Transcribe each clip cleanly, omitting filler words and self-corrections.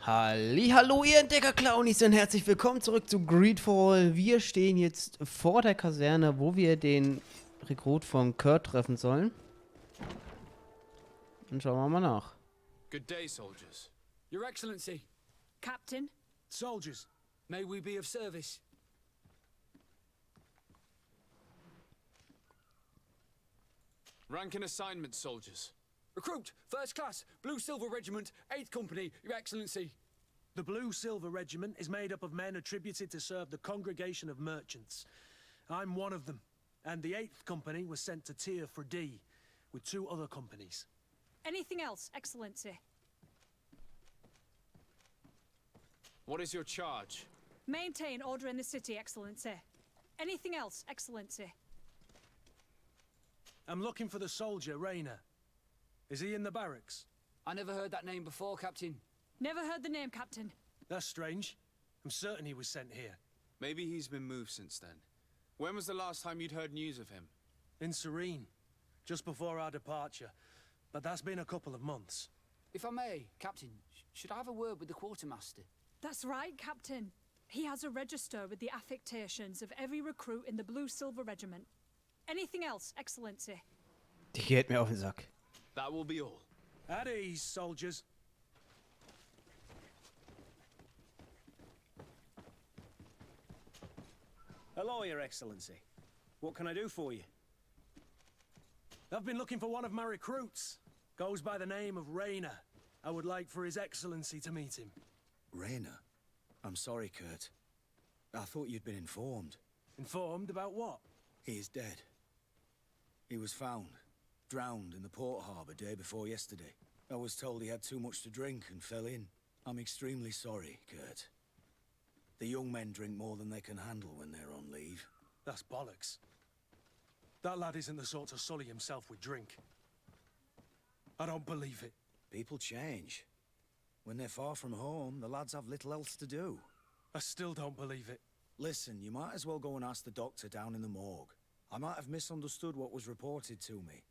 Hallo ihr Entdecker-Clownies und herzlich willkommen zurück zu Greedfall. Wir stehen jetzt vor der Kaserne, wo wir den Rekrut von Kurt treffen sollen. Und schauen wir mal nach. Good day, soldiers. Your Excellency. Captain. Soldiers. May we be of service? Rank and assignment, soldiers. Recruit, First Class, Blue Silver Regiment, 8th Company, Your Excellency. The Blue Silver Regiment is made up of men attributed to serve the Congregation of Merchants. I'm one of them, and the 8th Company was sent to Tier for D, with 2 other companies. Anything else, Excellency? What is your charge? Maintain order in the city, Excellency. Anything else, Excellency? I'm looking for the soldier, Rayner. Is he in the barracks? I never heard that name before, Captain. Never heard the name, Captain. That's strange. I'm certain he was sent here. Maybe he's been moved since then. When was the last time you'd heard news of him? In Serene, just before our departure. But that's been a couple of months. If I may, Captain, should I have a word with the quartermaster? That's right, Captain. He has a register with the affectations of every recruit in the Blue Silver Regiment. Anything else, Excellency? Die geht mir auf den Sack. That will be all. At ease, soldiers. Hello, Your Excellency. What can I do for you? I've been looking for one of my recruits. Goes by the name of Rayner. I would like for His Excellency to meet him. Rayner? I'm sorry, Kurt. I thought you'd been informed. Informed about what? He is dead. He was found, drowned in the port harbour day before yesterday. I was told he had too much to drink and fell in. I'm extremely sorry, Kurt. The young men drink more than they can handle when they're on leave. That's bollocks. That lad isn't the sort to sully himself with drink. I don't believe it. People change. When they're far from home, the lads have little else to do. I still don't believe it. Listen, you might as well go and ask the doctor down in the morgue. I might have misunderstood what was reported to me.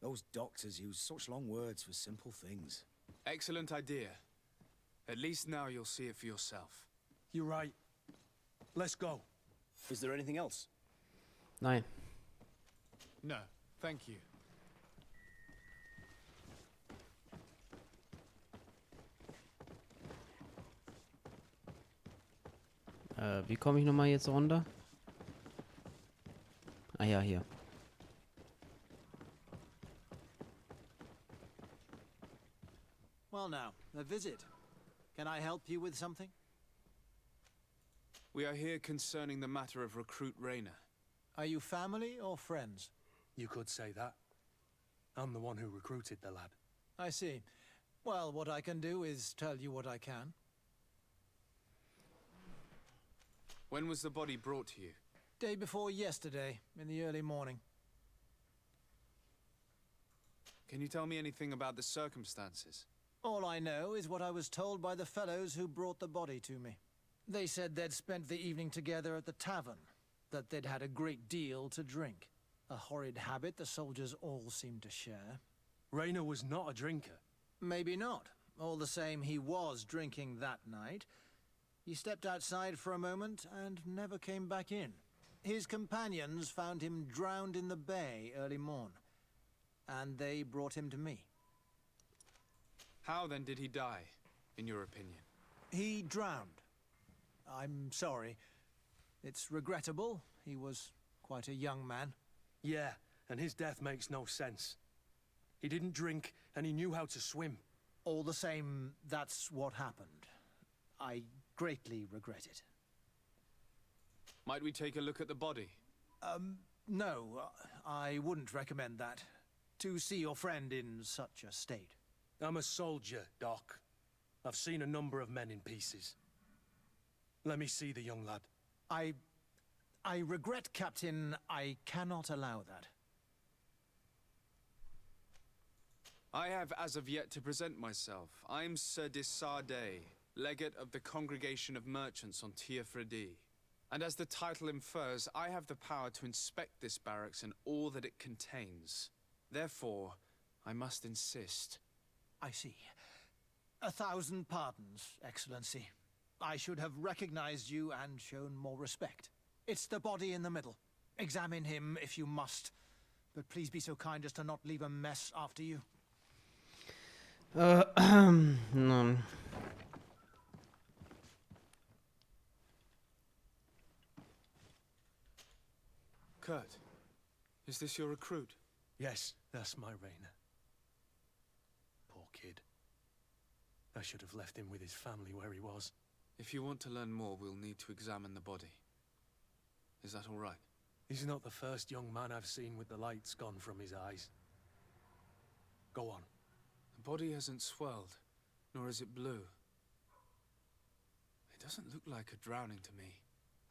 Those doctors use such long words for simple things. Excellent idea. At least now you'll see it for yourself. You're right. Let's go. Is there anything else? Nein. No, thank you. Wie komme ich nochmal jetzt runter? Ah ja, hier. Well now, a visit. Can I help you with something? We are here concerning the matter of recruit Rayner. Are you family or friends? You could say that. I'm the one who recruited the lad. I see. Well, what I can do is tell you what I can. When was the body brought to you? Day before yesterday, in the early morning. Can you tell me anything about the circumstances? All I know is what I was told by the fellows who brought the body to me. They said they'd spent the evening together at the tavern, that they'd had a great deal to drink. A horrid habit the soldiers all seemed to share. Rayner was not a drinker. Maybe not. All the same, he was drinking that night. He stepped outside for a moment and never came back in. His companions found him drowned in the bay early morn, and they brought him to me. How then did he die, in your opinion? He drowned. I'm sorry. It's regrettable. He was quite a young man. Yeah, and his death makes no sense. He didn't drink, and he knew how to swim. All the same, that's what happened. I greatly regret it. Might we take a look at the body? No, I wouldn't recommend that. To see your friend in such a state. I'm a soldier, Doc. I've seen a number of men in pieces. Let me see the young lad. I regret, Captain, I cannot allow that. I have as of yet to present myself. I'm Sir Desardet, legate of the Congregation of Merchants on Tier for D. And as the title infers, I have the power to inspect this barracks and all that it contains. Therefore, I must insist. I see. 1,000 pardons, Excellency. I should have recognized you and shown more respect. It's the body in the middle. Examine him if you must. But please be so kind as to not leave a mess after you. No. Kurt, is this your recruit? Yes, that's my Rainer. Poor kid. I should have left him with his family where he was. If you want to learn more, we'll need to examine the body. Is that all right? He's not the first young man I've seen with the lights gone from his eyes. Go on. The body hasn't swelled, nor is it blue. It doesn't look like a drowning to me.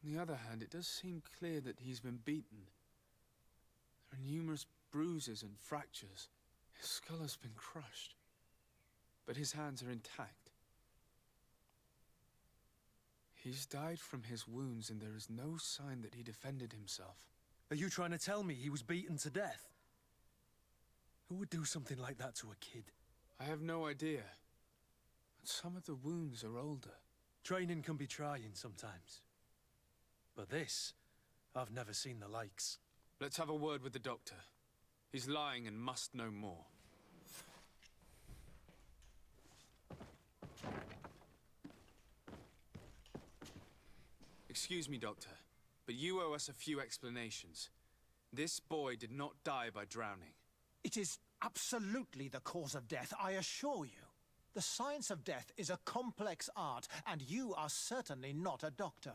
On the other hand, it does seem clear that he's been beaten. There are numerous bruises and fractures. His skull has been crushed, but his hands are intact. He's died from his wounds, and there is no sign that he defended himself. Are you trying to tell me he was beaten to death? Who would do something like that to a kid? I have no idea, but some of the wounds are older. Training can be trying sometimes. But this, I've never seen the likes. Let's have a word with the doctor. He's lying and must know more. Excuse me, Doctor, but you owe us a few explanations. This boy did not die by drowning. It is absolutely the cause of death, I assure you. The science of death is a complex art, and you are certainly not a doctor.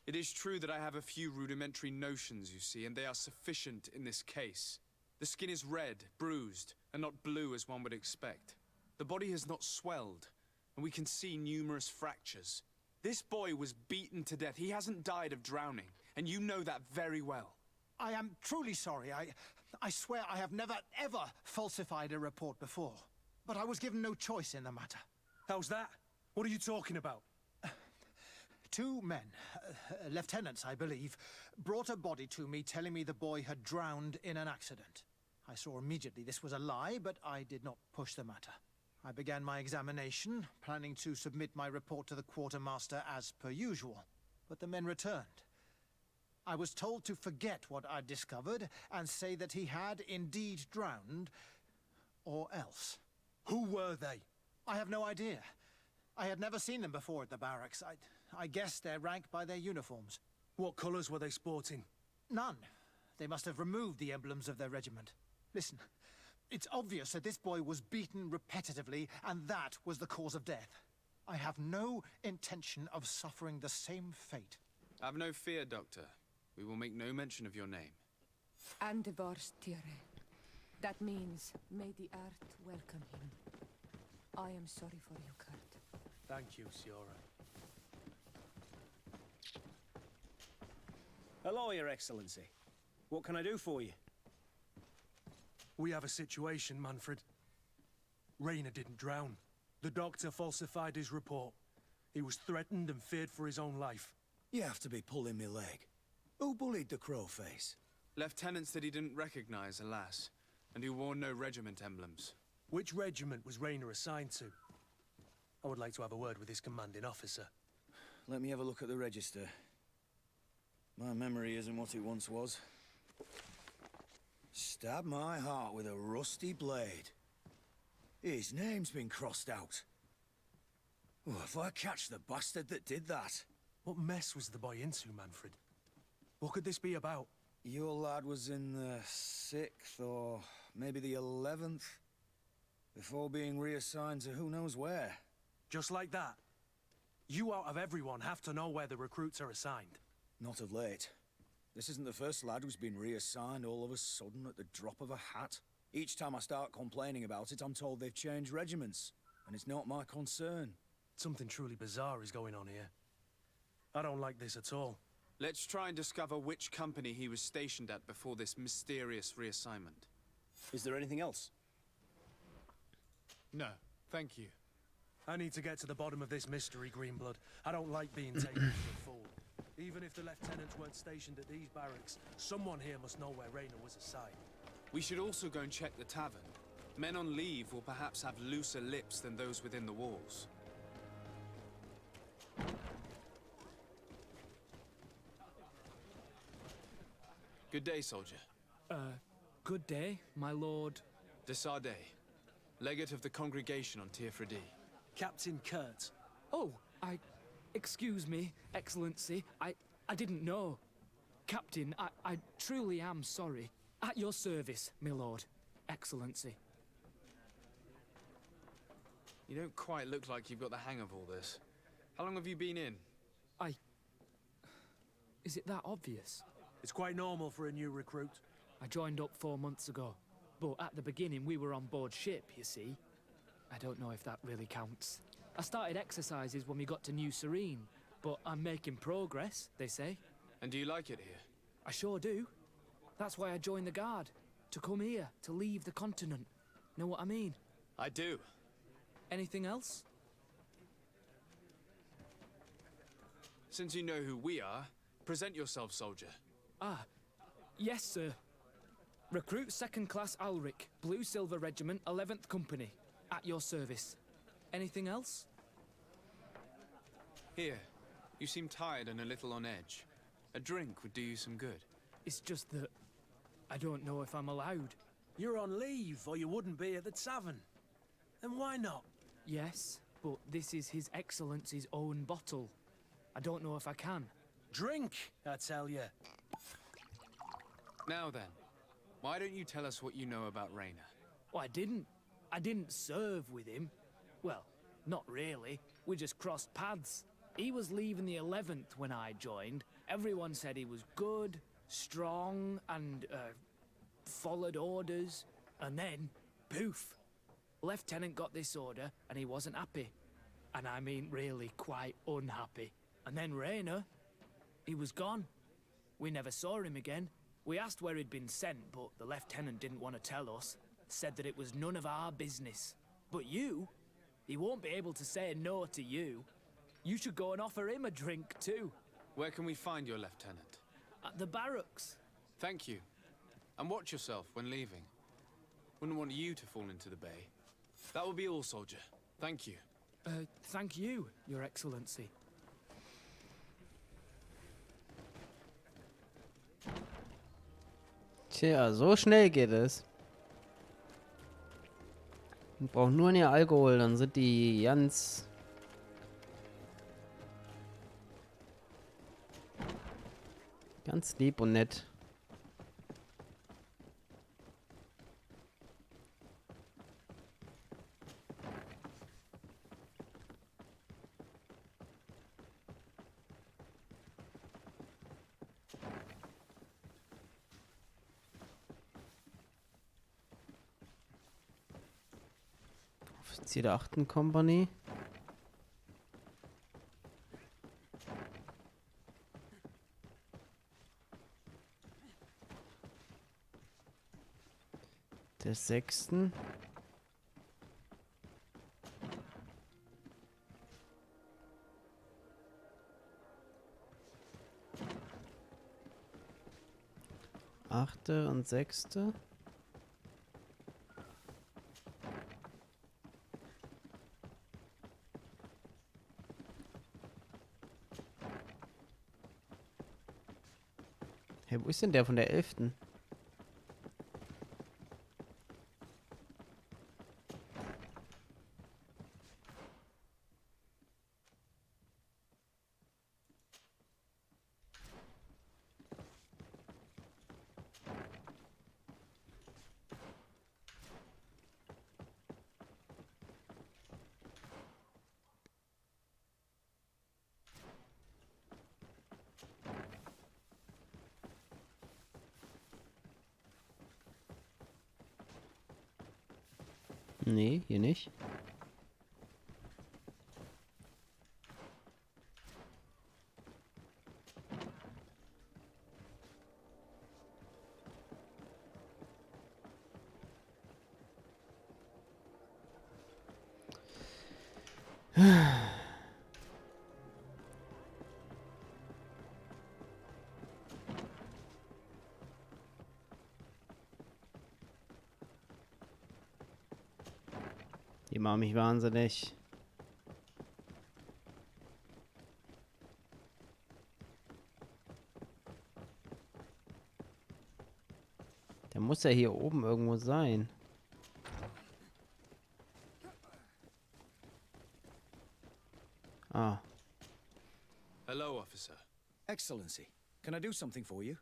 It is true that I have a few rudimentary notions, you see, and they are sufficient in this case. The skin is red, bruised, and not blue as one would expect. The body has not swelled, and we can see numerous fractures. This boy was beaten to death. He hasn't died of drowning, and you know that very well. I am truly sorry. I swear I have never, ever falsified a report before. But I was given no choice in the matter. How's that? What are you talking about? Two men, lieutenants I believe, brought a body to me telling me the boy had drowned in an accident. I saw immediately this was a lie, but I did not push the matter. I began my examination, planning to submit my report to the quartermaster as per usual. But the men returned. I was told to forget what I'd discovered and say that he had indeed drowned, or else. Who were they? I have no idea. I had never seen them before at the barracks. I guessed their rank by their uniforms. What colours were they sporting? None. They must have removed the emblems of their regiment. Listen, it's obvious that this boy was beaten repetitively, and that was the cause of death. I have no intention of suffering the same fate. Have no fear, Doctor. We will make no mention of your name. And Tire. That means, may the earth welcome him. I am sorry for you, Kurt. Thank you, Siora. Hello, Your Excellency. What can I do for you? We have a situation, Manfred. Rainer didn't drown. The doctor falsified his report. He was threatened and feared for his own life. You have to be pulling me leg. Who bullied the crow face? Lieutenants that he didn't recognize, alas, and who wore no regiment emblems. Which regiment was Rainer assigned to? I would like to have a word with his commanding officer. Let me have a look at the register. My memory isn't what it once was. Stab my heart with a rusty blade. His name's been crossed out. Oh, if I catch the bastard that did that. What mess was the boy into, Manfred? What could this be about? Your lad was in the 6th or maybe the 11th, before being reassigned to who knows where. Just like that? You out of everyone have to know where the recruits are assigned. Not of late. This isn't the first lad who's been reassigned all of a sudden at the drop of a hat. Each time I start complaining about it, I'm told they've changed regiments, and it's not my concern. Something truly bizarre is going on here. I don't like this at all. Let's try and discover which company he was stationed at before this mysterious reassignment. Is there anything else? No, thank you. I need to get to the bottom of this mystery, Greenblood. I don't like being taken for a fool. Even if the lieutenants weren't stationed at these barracks, someone here must know where Rainer was assigned. We should also go and check the tavern. Men on leave will perhaps have looser lips than those within the walls. Good day, soldier. Good day, my lord. De Sardet, legate of the congregation on Tirfredi. Captain Kurt. Oh, excuse me, Excellency. I didn't know. Captain, I truly am sorry. At your service, my lord. Excellency. You don't quite look like you've got the hang of all this. How long have you been in? Is it that obvious? It's quite normal for a new recruit. I joined up 4 months ago. But at the beginning, we were on board ship, you see. I don't know if that really counts. I started exercises when we got to New Serene, but I'm making progress, they say. And do you like it here? I sure do. That's why I joined the Guard. To come here, to leave the continent. Know what I mean? I do. Anything else? Since you know who we are, present yourself, soldier. Yes, sir. Recruit 2nd Class Alric, Blue Silver Regiment, 11th Company. At your service. Anything else? Here. You seem tired and a little on edge. A drink would do you some good. It's just that I don't know if I'm allowed. You're on leave, or you wouldn't be at the tavern. And why not? Yes, but this is His Excellency's own bottle. I don't know if I can. Drink, I tell you. Now then, why don't you tell us what you know about Rainer? Oh, I didn't serve with him. Well, not really. We just crossed paths. He was leaving the 11th when I joined. Everyone said he was good, strong, and, followed orders. And then, poof. Lieutenant got this order, and he wasn't happy. And I mean really quite unhappy. And then Rainer, he was gone. We never saw him again. We asked where he'd been sent, but the lieutenant didn't want to tell us. Said that it was none of our business. But you, he won't be able to say no to you. You should go and offer him a drink too. Where can we find your lieutenant? At the barracks. Thank you. And watch yourself when leaving. Wouldn't want you to fall into the bay. That will be all, soldier. Thank you. Thank you, Your Excellency. Tja, so schnell geht es. Wir brauchen nur mehr Alkohol, dann sind die ganz lieb und nett. Offizier der 8. Kompanie. Der 6. Achte und 6. Hey, wo ist denn der von der 11.? Nee, hier nicht. mach mich wahnsinnig. Der muss ja hier oben irgendwo sein. Ah. Hello, officer. Excellency, can I do something for you?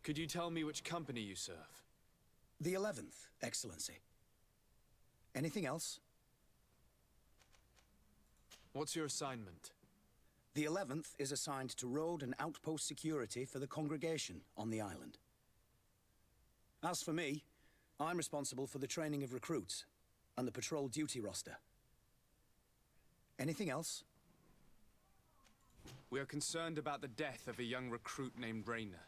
Could you tell me which company you serve? The 11th, Excellency. Anything else? What's your assignment? The 11th is assigned to road and outpost security for the congregation on the island. As for me, I'm responsible for the training of recruits and the patrol duty roster. Anything else? We are concerned about the death of a young recruit named Rainer.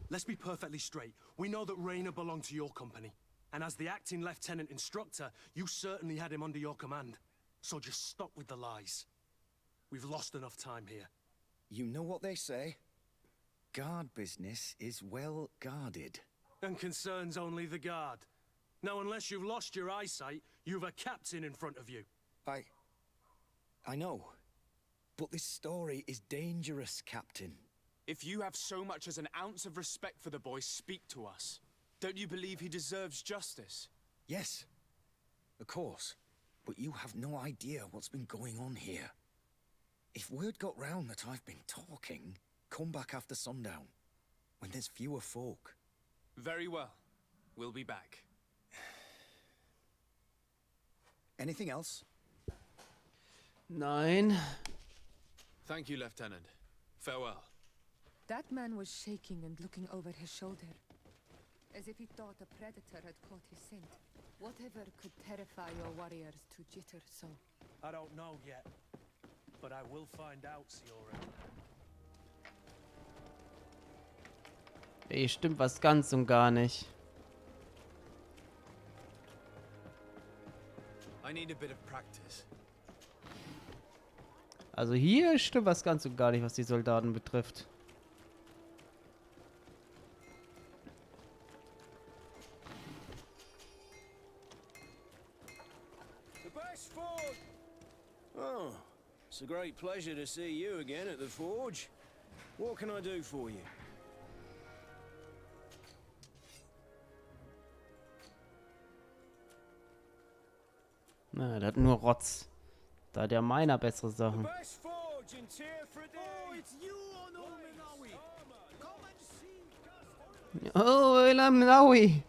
Let's be perfectly straight. We know that Rainer belonged to your company. And as the acting lieutenant instructor, you certainly had him under your command. So just stop with the lies. We've lost enough time here. You know what they say? Guard business is well guarded. And concerns only the guard. Now, unless you've lost your eyesight, you've a captain in front of you. I know. But this story is dangerous, Captain. If you have so much as an ounce of respect for the boy, speak to us. Don't you believe he deserves justice? Yes, of course. But you have no idea what's been going on here. If word got round that I've been talking, come back after sundown, when there's fewer folk. Very well. We'll be back. Anything else? Nein. Thank you, Lieutenant. Farewell. That man was shaking and looking over his shoulder, as if he thought a predator had caught his scent. Whatever could terrify your warriors to jitter so? I don't know yet, but I will find out, Siora. Hier stimmt was ganz und gar nicht. I need a bit of practice. Also hier stimmt was ganz und gar nicht, was die Soldaten betrifft. Oh, it's a great pleasure to see you again at the forge. What can I do for you? Na, der hat nur Rotz. Da hat der meiner bessere Sachen. Best forge in Tearfried. Oh, it's you on Omenawi. Come and see. Oh, Elam Naui.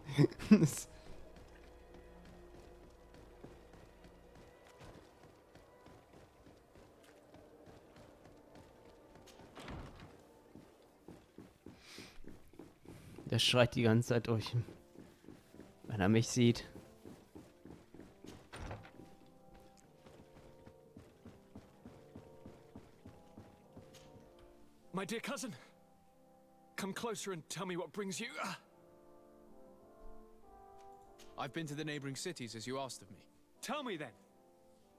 Der schreit die ganze Zeit durch, wenn er mich sieht. My dear cousin, come closer and tell me what brings you. I've been to the neighboring cities as you asked of me. Tell me then,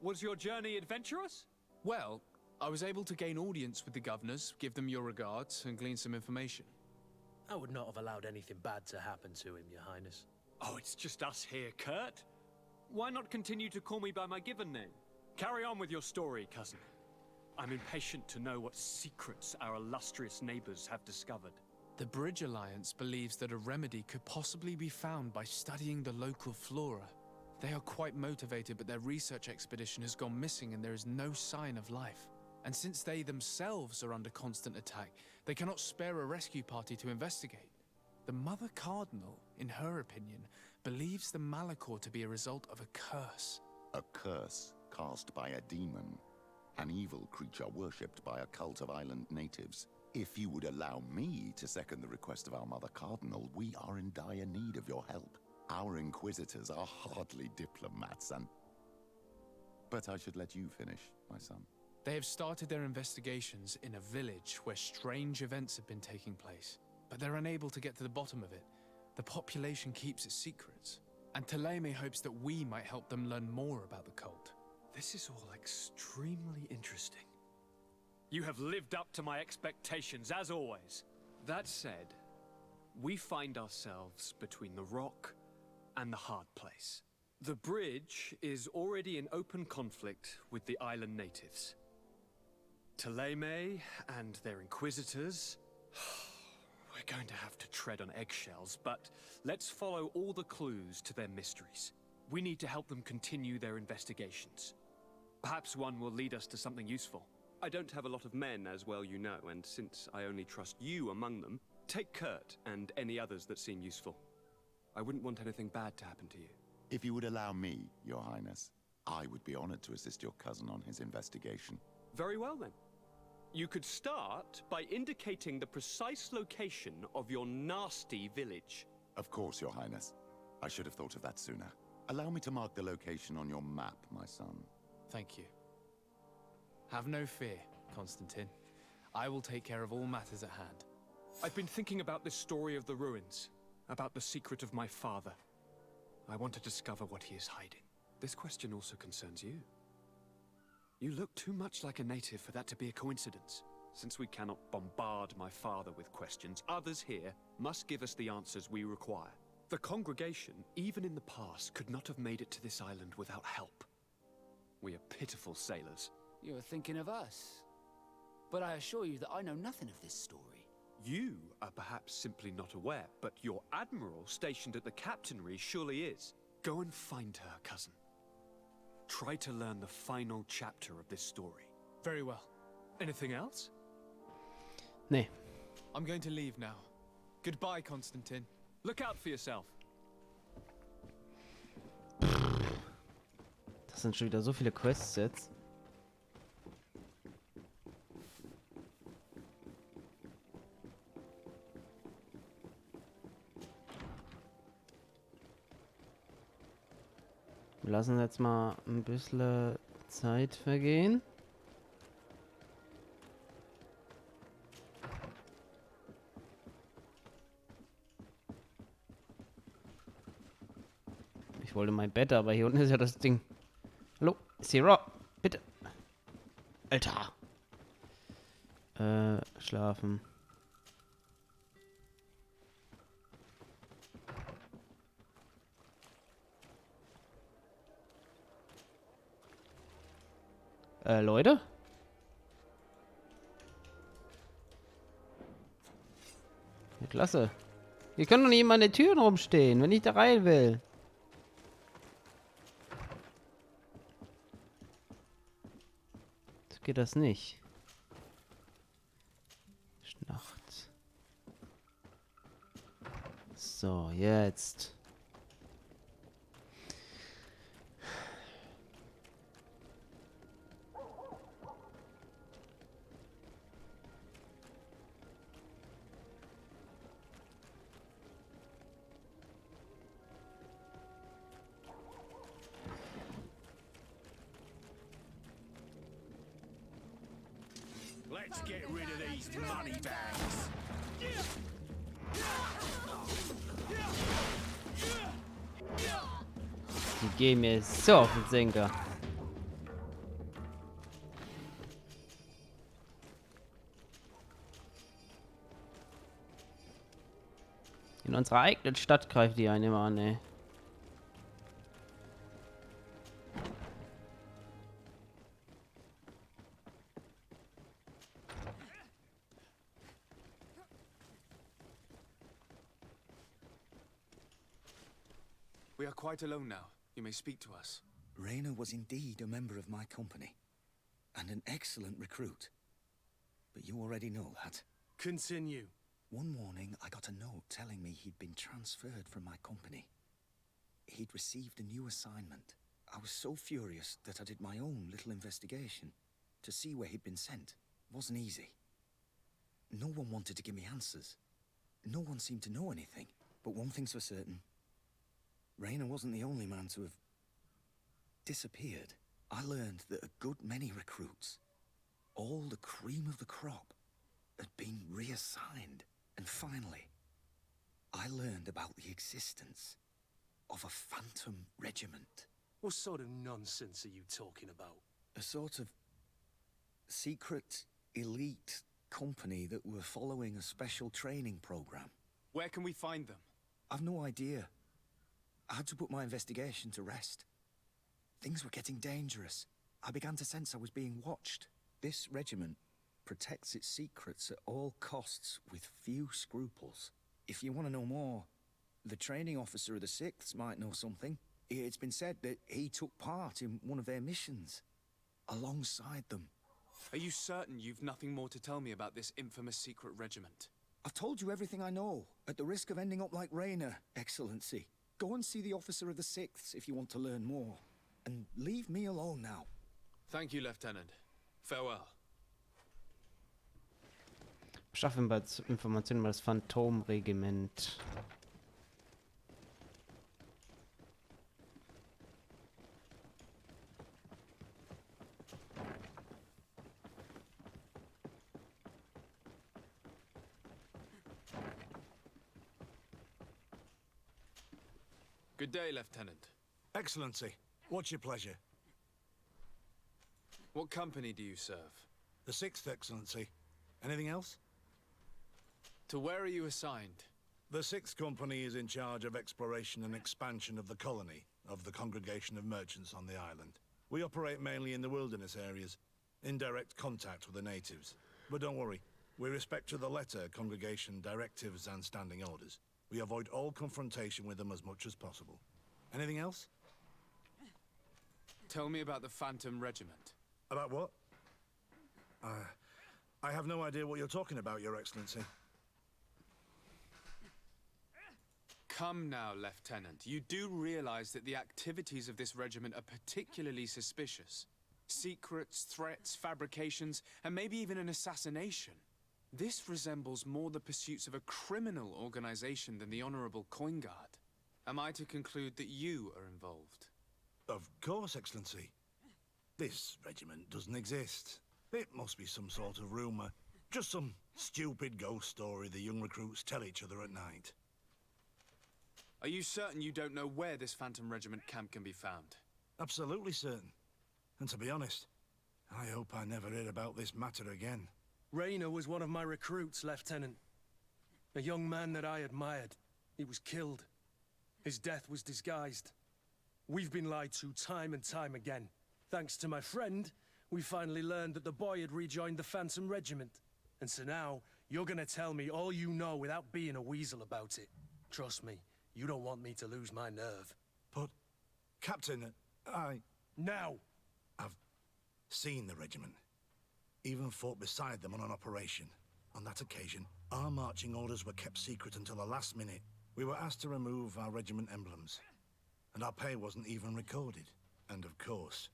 was your journey adventurous? Well, I was able to gain audience with the governors, give them your regards, and glean some information. I would not have allowed anything bad to happen to him, Your Highness. Oh, it's just us here, Kurt. Why not continue to call me by my given name? Carry on with your story, cousin. I'm impatient to know what secrets our illustrious neighbors have discovered. The Bridge Alliance believes that a remedy could possibly be found by studying the local flora. They are quite motivated, but their research expedition has gone missing and there is no sign of life. And since they themselves are under constant attack, they cannot spare a rescue party to investigate. The Mother Cardinal, in her opinion, believes the Malachor to be a result of a curse. A curse cast by a demon. An evil creature worshipped by a cult of island natives. If you would allow me to second the request of our Mother Cardinal, we are in dire need of your help. Our inquisitors are hardly diplomats and... But I should let you finish, my son. They have started their investigations in a village where strange events have been taking place, but they're unable to get to the bottom of it. The population keeps its secrets, and Teleme hopes that we might help them learn more about the cult. This is all extremely interesting. You have lived up to my expectations, as always. That said, we find ourselves between the rock and the hard place. The bridge is already in open conflict with the island natives. Ptolemy and their inquisitors. We're going to have to tread on eggshells, but let's follow all the clues to their mysteries. We need to help them continue their investigations. Perhaps one will lead us to something useful. I don't have a lot of men, as well you know, and since I only trust you among them, take Kurt and any others that seem useful. I wouldn't want anything bad to happen to you. If you would allow me, Your Highness, I would be honored to assist your cousin on his investigation. Very well, then. You could start by indicating the precise location of your nasty village. Of course, Your Highness. I should have thought of that sooner. Allow me to mark the location on your map, my son. Thank you. Have no fear, Constantine. I will take care of all matters at hand. I've been thinking about this story of the ruins, about the secret of my father. I want to discover what he is hiding. This question also concerns you. You look too much like a native for that to be a coincidence. Since we cannot bombard my father with questions, others here must give us the answers we require. The congregation, even in the past, could not have made it to this island without help. We are pitiful sailors. You are thinking of us. But I assure you that I know nothing of this story. You are perhaps simply not aware, but your admiral stationed at the captainry surely is. Go and find her, cousin. Try to learn the final chapter of this story. Very well. Anything else? Nee. I'm going to leave now. Goodbye, Constantine. Look out for yourself. Das sind schon wieder so viele Quests jetzt. Wir lassen jetzt mal ein bisschen Zeit vergehen. Ich wollte mein Bett, aber hier unten ist ja das Ding. Hallo, Zero, bitte. Alter. Schlafen. Leute? Ja, klasse. Hier können doch nicht immer an den Türen rumstehen, wenn ich da rein will. So geht das nicht. Nacht. So, jetzt. Let's get rid of these money bags. Die gehen mir so auf den Senker. In unserer eigenen Stadt greift die einen immer an, ey. We are quite alone now. You may speak to us. Raina was indeed a member of my company, and an excellent recruit. But you already know that. Continue. One morning, I got a note telling me he'd been transferred from my company. He'd received a new assignment. I was so furious that I did my own little investigation. To see where he'd been sent wasn't easy. No one wanted to give me answers. No one seemed to know anything. But one thing's for certain. Raina wasn't the only man to have disappeared. I learned that a good many recruits, all the cream of the crop, had been reassigned. And finally, I learned about the existence of a phantom regiment. What sort of nonsense are you talking about? A sort of secret, elite company that were following a special training program. Where can we find them? I've no idea. I had to put my investigation to rest. Things were getting dangerous. I began to sense I was being watched. This regiment protects its secrets at all costs with few scruples. If you want to know more, the training officer of the 6th might know something. It's been said that he took part in one of their missions, alongside them. Are you certain you've nothing more to tell me about this infamous secret regiment? I've told you everything I know, at the risk of ending up like Rainer, Excellency. Go and see the officer of the 6th if you want to learn more. And leave me alone now. Thank you, Lieutenant. Farewell. Beschaffen wir Informationen über das Phantomregiment. Good day, Lieutenant. Excellency, what's your pleasure? What company do you serve? The 6th, Excellency. Anything else? To where are you assigned? The 6th Company is in charge of exploration and expansion of the colony of the Congregation of Merchants on the island. We operate mainly in the wilderness areas, in direct contact with the natives. But don't worry, we respect to the letter Congregation directives and standing orders. We avoid all confrontation with them as much as possible. Anything else? Tell me about the Phantom Regiment. About what? I have no idea what you're talking about, Your Excellency. Come now, Lieutenant. You do realize that the activities of this regiment are particularly suspicious. Secrets, threats, fabrications, and maybe even an assassination. This resembles more the pursuits of a criminal organization than the Honorable Coin Guard. Am I to conclude that you are involved? Of course, Excellency. This regiment doesn't exist. It must be some sort of rumor. Just some stupid ghost story the young recruits tell each other at night. Are you certain you don't know where this Phantom Regiment camp can be found? Absolutely certain. And to be honest, I hope I never hear about this matter again. Rainer was one of my recruits, Lieutenant. A young man that I admired. He was killed. His death was disguised. We've been lied to time and time again. Thanks to my friend, we finally learned that the boy had rejoined the Phantom Regiment. And so now, you're gonna tell me all you know without being a weasel about it. Trust me, you don't want me to lose my nerve. But, Captain, Now! I've seen the regiment. Even fought beside them on an operation. On that occasion, our marching orders were kept secret until the last minute. We were asked to remove our regiment emblems. And our pay wasn't even recorded. And of course,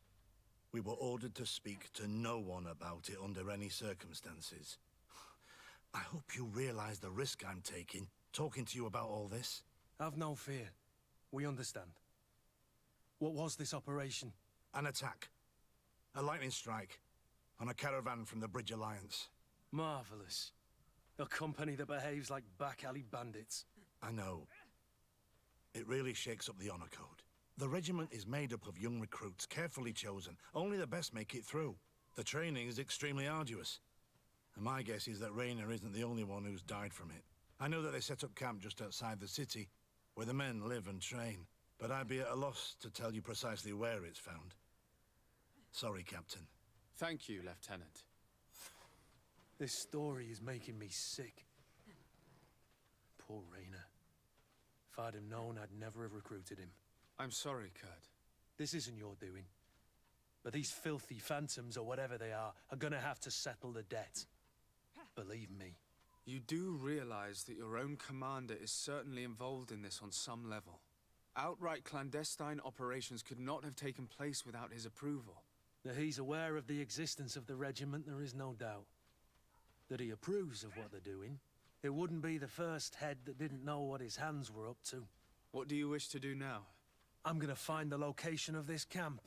we were ordered to speak to no one about it under any circumstances. I hope you realize the risk I'm taking, talking to you about all this. Have no fear. We understand. What was this operation? An attack. A lightning strike. On a caravan from the Bridge Alliance. Marvelous. A company that behaves like back-alley bandits. I know. It really shakes up the honor code. The regiment is made up of young recruits, carefully chosen. Only the best make it through. The training is extremely arduous. And my guess is that Rainer isn't the only one who's died from it. I know that they set up camp just outside the city, where the men live and train. But I'd be at a loss to tell you precisely where it's found. Sorry, Captain. Thank you, Lieutenant. This story is making me sick. Poor Rainer. If I'd have known, I'd never have recruited him. I'm sorry, Kurt. This isn't your doing. But these filthy phantoms, or whatever they are gonna have to settle the debt. Believe me. You do realize that your own commander is certainly involved in this on some level. Outright clandestine operations could not have taken place without his approval. That he's aware of the existence of the regiment, there is no doubt. That he approves of what they're doing. It wouldn't be the first head that didn't know what his hands were up to. What do you wish to do now? I'm gonna find the location of this camp.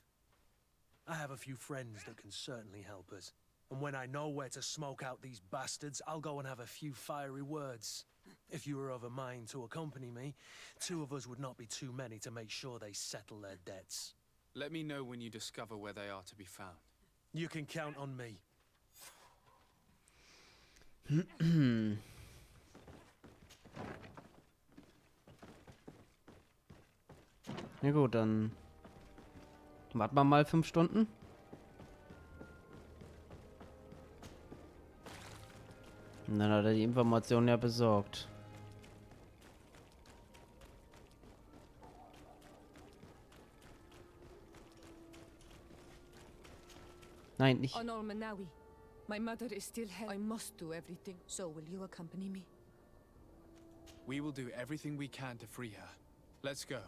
I have a few friends that can certainly help us. And when I know where to smoke out these bastards, I'll go and have a few fiery words. If you were of a mind to accompany me, 2 of us would not be too many to make sure they settle their debts. Let me know when you discover where they are to be found. You can count on me. Na gut, dann warten wir mal 5 Stunden. Und dann hat er die Information ja besorgt. Nein, nicht. On Manawi. My mother is still here. I must do everything. So will you accompany me? We will do everything we can to free her. Let's go.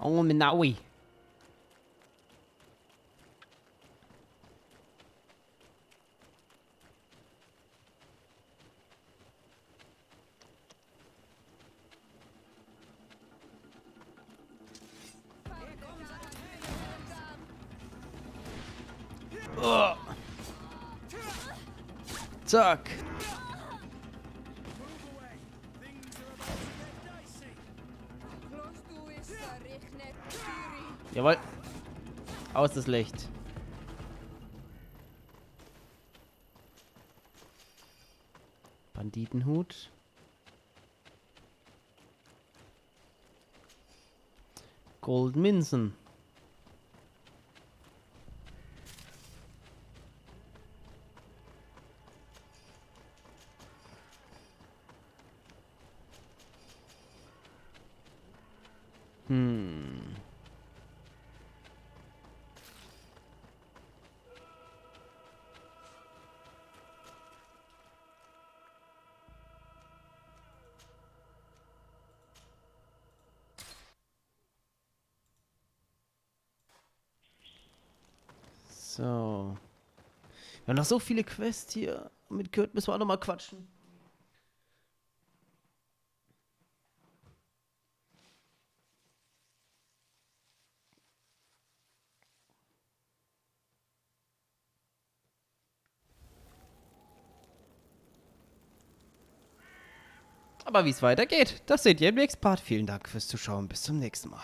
Oh, Manawi. Oh. Zack. Jawohl. Aus das Licht. Banditenhut. Goldmünzen. So. Wir haben noch so viele Quests hier. Mit Kurt müssen wir auch noch mal quatschen. Aber wie es weitergeht, das seht ihr im nächsten Part. Vielen Dank fürs Zuschauen. Bis zum nächsten Mal.